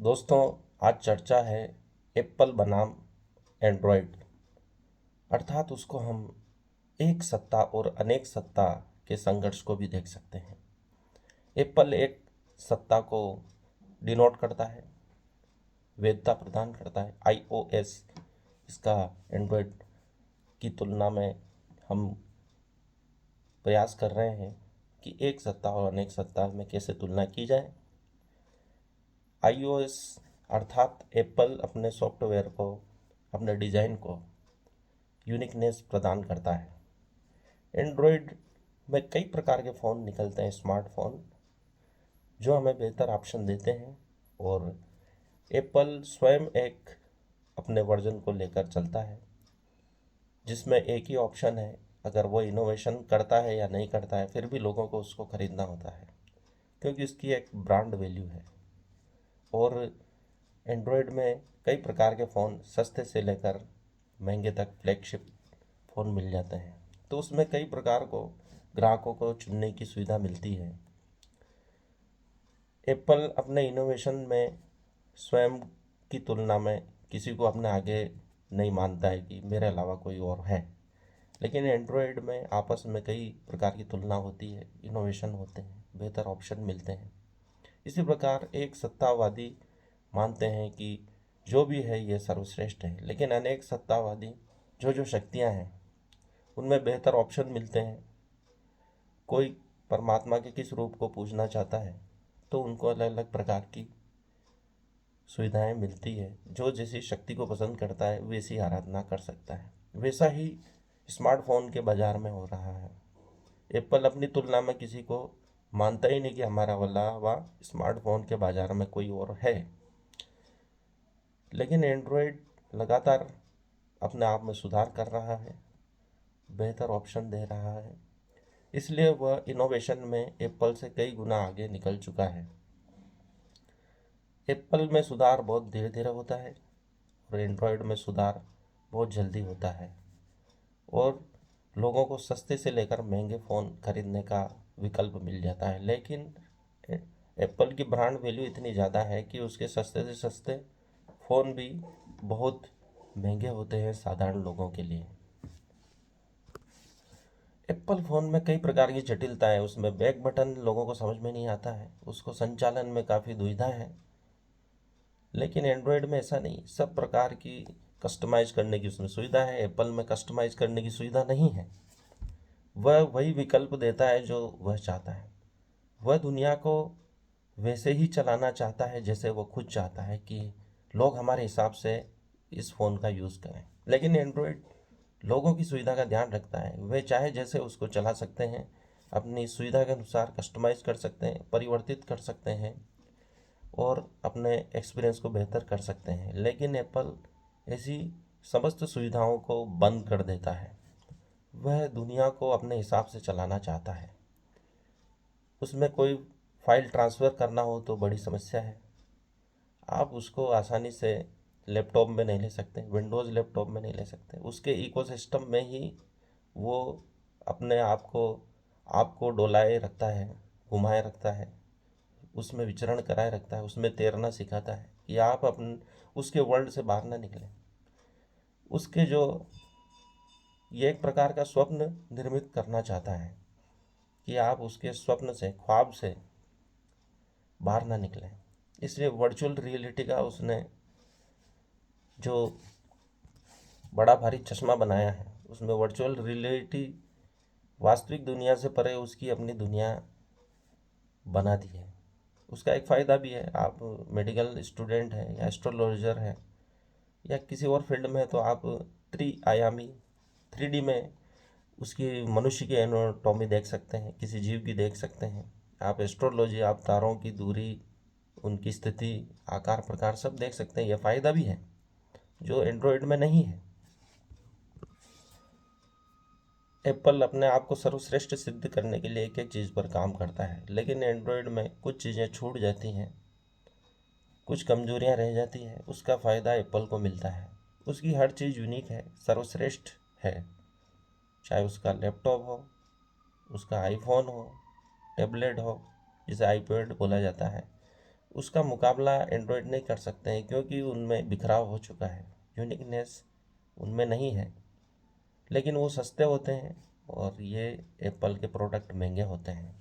दोस्तों, आज चर्चा है एप्पल बनाम एंड्रॉयड। अर्थात उसको हम एक सत्ता और अनेक सत्ता के संघर्ष को भी देख सकते हैं। एप्पल एक सत्ता को डिनोट करता है, वैधता प्रदान करता है। iOS इसका एंड्रॉयड की तुलना में हम प्रयास कर रहे हैं कि एक सत्ता और अनेक सत्ता में कैसे तुलना की जाए। iOS अर्थात एप्पल अपने सॉफ्टवेयर को, अपने डिज़ाइन को यूनिकनेस प्रदान करता है। एंड्रॉयड में कई प्रकार के फ़ोन निकलते हैं, स्मार्टफोन, जो हमें बेहतर ऑप्शन देते हैं। और एप्पल स्वयं एक अपने वर्जन को लेकर चलता है जिसमें एक ही ऑप्शन है। अगर वो इनोवेशन करता है या नहीं करता है, फिर भी लोगों को उसको ख़रीदना होता है क्योंकि उसकी एक ब्रांड वैल्यू है। और एंड्रॉयड में कई प्रकार के फ़ोन सस्ते से लेकर महंगे तक फ्लैगशिप फ़ोन मिल जाते हैं, तो उसमें कई प्रकार को ग्राहकों को चुनने की सुविधा मिलती है। एप्पल अपने इनोवेशन में स्वयं की तुलना में किसी को अपने आगे नहीं मानता है कि मेरे अलावा कोई और है। लेकिन एंड्रॉयड में आपस में कई प्रकार की तुलना होती है, इनोवेशन होते हैं, बेहतर ऑप्शन मिलते हैं। इसी प्रकार एक सत्तावादी मानते हैं कि जो भी है ये सर्वश्रेष्ठ है, लेकिन अनेक सत्तावादी जो जो शक्तियाँ हैं उनमें बेहतर ऑप्शन मिलते हैं। कोई परमात्मा के किस रूप को पूजना चाहता है तो उनको अलग अलग प्रकार की सुविधाएं मिलती है। जो जैसी शक्ति को पसंद करता है वैसी आराधना कर सकता है। वैसा ही स्मार्टफोन के बाजार में हो रहा है। एप्पल अपनी तुलना में किसी को मानता ही नहीं कि हमारा वाला व स्मार्टफोन के बाजार में कोई और है। लेकिन एंड्रॉयड लगातार अपने आप में सुधार कर रहा है, बेहतर ऑप्शन दे रहा है, इसलिए वह इनोवेशन में एप्पल से कई गुना आगे निकल चुका है। एप्पल में सुधार बहुत धीरे धीरे होता है और एंड्रॉयड में सुधार बहुत जल्दी होता है। और लोगों को सस्ते से लेकर महंगे फ़ोन खरीदने का विकल्प मिल जाता है। लेकिन एप्पल की ब्रांड वैल्यू इतनी ज़्यादा है कि उसके सस्ते से सस्ते फ़ोन भी बहुत महंगे होते हैं साधारण लोगों के लिए। एप्पल फ़ोन में कई प्रकार की जटिलता है। उसमें बैक बटन लोगों को समझ में नहीं आता है, उसको संचालन में काफ़ी दुविधा है। लेकिन एंड्रॉयड में ऐसा नहीं, सब प्रकार की कस्टमाइज करने की उसमें सुविधा है। एप्पल में कस्टमाइज करने की सुविधा नहीं है। वह वही विकल्प देता है जो वह चाहता है। वह दुनिया को वैसे ही चलाना चाहता है जैसे वो खुद चाहता है कि लोग हमारे हिसाब से इस फ़ोन का यूज़ करें। लेकिन एंड्रॉयड लोगों की सुविधा का ध्यान रखता है। वे चाहे जैसे उसको चला सकते हैं, अपनी सुविधा के अनुसार कस्टमाइज कर सकते हैं, परिवर्तित कर सकते हैं और अपने एक्सपीरियंस को बेहतर कर सकते हैं। लेकिन एप्पल ऐसी समस्त सुविधाओं को बंद कर देता है। वह दुनिया को अपने हिसाब से चलाना चाहता है। उसमें कोई फाइल ट्रांसफ़र करना हो तो बड़ी समस्या है। आप उसको आसानी से लैपटॉप में नहीं ले सकते, विंडोज़ लैपटॉप में नहीं ले सकते। उसके इकोसिस्टम में ही वो अपने आपको डोलाए रखता है, घुमाए रखता है, उसमें विचरण कराए रखता है, उसमें तैरना सिखाता है कि आप उसके वर्ल्ड से बाहर ना निकलें। उसके जो ये एक प्रकार का स्वप्न निर्मित करना चाहता है कि आप उसके स्वप्न से, ख्वाब से बाहर ना निकलें। इसलिए वर्चुअल रियलिटी का उसने जो बड़ा भारी चश्मा बनाया है, उसमें वर्चुअल रियलिटी वास्तविक दुनिया से परे उसकी अपनी दुनिया बना दी है। उसका एक फ़ायदा भी है। आप मेडिकल स्टूडेंट हैं या एस्ट्रोलॉजर हैं या किसी और फील्ड में, तो आप त्रिआयामी 3D में उसकी मनुष्य की एनाटॉमी देख सकते हैं, किसी जीव की देख सकते हैं। आप एस्ट्रोलॉजी, आप तारों की दूरी, उनकी स्थिति, आकार प्रकार सब देख सकते हैं। यह फ़ायदा भी है जो एंड्रॉयड में नहीं है। एप्पल अपने आप को सर्वश्रेष्ठ सिद्ध करने के लिए एक एक चीज़ पर काम करता है, लेकिन एंड्रॉयड में कुछ चीज़ें छूट जाती हैं, कुछ कमजोरियां रह जाती हैं। उसका फ़ायदा एप्पल को मिलता है। उसकी हर चीज़ यूनिक है, सर्वश्रेष्ठ है। चाहे उसका लैपटॉप हो, उसका आईफोन हो, टैबलेट हो, जिसे आईपैड बोला जाता है, उसका मुकाबला एंड्रॉयड नहीं कर सकते हैं, क्योंकि उनमें बिखराव हो चुका है, यूनिकनेस उनमें नहीं है। लेकिन वो सस्ते होते हैं और ये एप्पल के प्रोडक्ट महंगे होते हैं,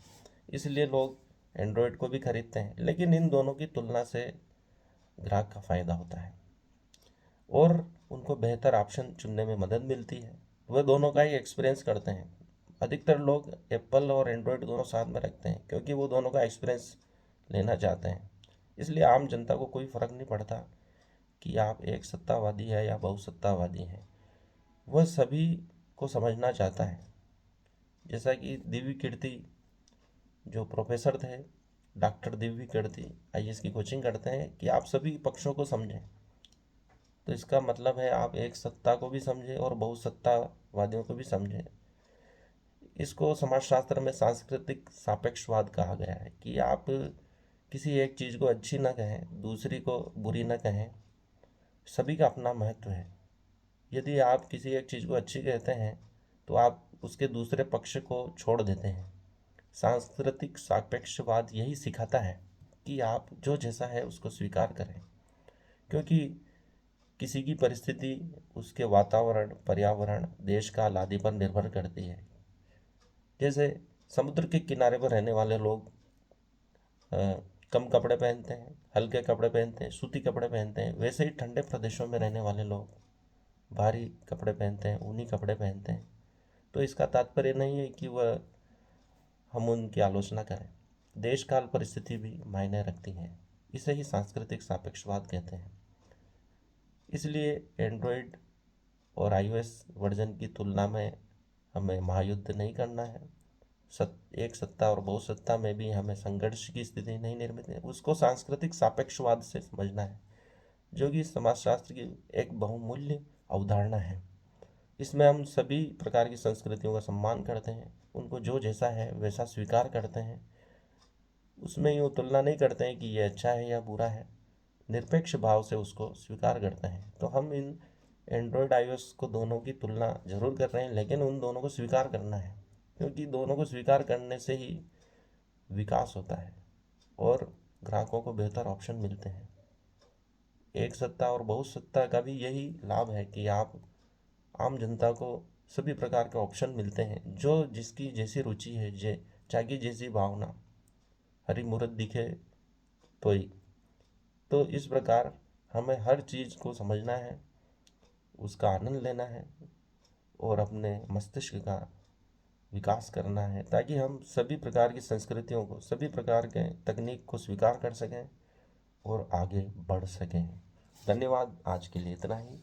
इसलिए लोग एंड्रॉयड को भी खरीदते हैं। लेकिन इन दोनों की तुलना से ग्राहक का फ़ायदा होता है और उनको बेहतर ऑप्शन चुनने में मदद मिलती है। वह दोनों का ही एक्सपीरियंस करते हैं। अधिकतर लोग एप्पल और एंड्रॉयड दोनों साथ में रखते हैं, क्योंकि वो दोनों का एक्सपीरियंस लेना चाहते हैं। इसलिए आम जनता को कोई फ़र्क नहीं पड़ता कि आप एक सत्तावादी है या बहुसत्तावादी हैं, वह सभी को समझना चाहता है। जैसा कि दिव्य कीर्ति जो प्रोफेसर थे, डॉक्टर दिव्य कीर्ति आईएएस की कोचिंग करते हैं कि आप सभी पक्षों को समझें। तो इसका मतलब है आप एक सत्ता को भी समझें और बहुसत्तावादियों को भी समझें। इसको समाजशास्त्र में सांस्कृतिक सापेक्षवाद कहा गया है कि आप किसी एक चीज़ को अच्छी ना कहें, दूसरी को बुरी ना कहें। सभी का अपना महत्व है। यदि आप किसी एक चीज़ को अच्छी कहते हैं तो आप उसके दूसरे पक्ष को छोड़ देते हैं। सांस्कृतिक सापेक्षवाद यही सिखाता है कि आप जो जैसा है उसको स्वीकार करें, क्योंकि किसी की परिस्थिति, उसके वातावरण, पर्यावरण, देश काल आदि पर निर्भर करती है। जैसे समुद्र के किनारे पर रहने वाले लोग कम कपड़े पहनते हैं, हल्के कपड़े पहनते हैं, सूती कपड़े पहनते हैं। वैसे ही ठंडे प्रदेशों में रहने वाले लोग भारी कपड़े पहनते हैं, ऊनी कपड़े पहनते हैं। तो इसका तात्पर्य नहीं है कि वह हम उनकी आलोचना करें। देश काल परिस्थिति भी मायने रखती हैं। इसे ही सांस्कृतिक सापेक्षवाद कहते हैं। इसलिए एंड्रॉयड और आईओएस वर्जन की तुलना में हमें महायुद्ध नहीं करना है। एक सत्ता और बहुसत्ता में भी हमें संघर्ष की स्थिति नहीं निर्मित है, उसको सांस्कृतिक सापेक्षवाद से समझना है, जो कि समाजशास्त्र की एक बहुमूल्य अवधारणा है। इसमें हम सभी प्रकार की संस्कृतियों का सम्मान करते हैं, उनको जो जैसा है वैसा स्वीकार करते हैं। उसमें यूँ तुलना नहीं करते हैं कि ये अच्छा है या बुरा है, निरपेक्ष भाव से उसको स्वीकार करते हैं। तो हम इन एंड्रॉयड आईओएस को दोनों की तुलना जरूर कर रहे हैं, लेकिन उन दोनों को स्वीकार करना है, क्योंकि दोनों को स्वीकार करने से ही विकास होता है और ग्राहकों को बेहतर ऑप्शन मिलते हैं। एक सत्ता और बहुसत्ता का भी यही लाभ है कि आप आम जनता को सभी प्रकार के ऑप्शन मिलते हैं, जो जिसकी जैसी रुचि है, जाकी जैसी भावना, हरी मुहूर्त दिखे तो ही। तो इस प्रकार हमें हर चीज़ को समझना है, उसका आनंद लेना है और अपने मस्तिष्क का विकास करना है, ताकि हम सभी प्रकार की संस्कृतियों को, सभी प्रकार के तकनीक को स्वीकार कर सकें और आगे बढ़ सकें। धन्यवाद। आज के लिए इतना ही।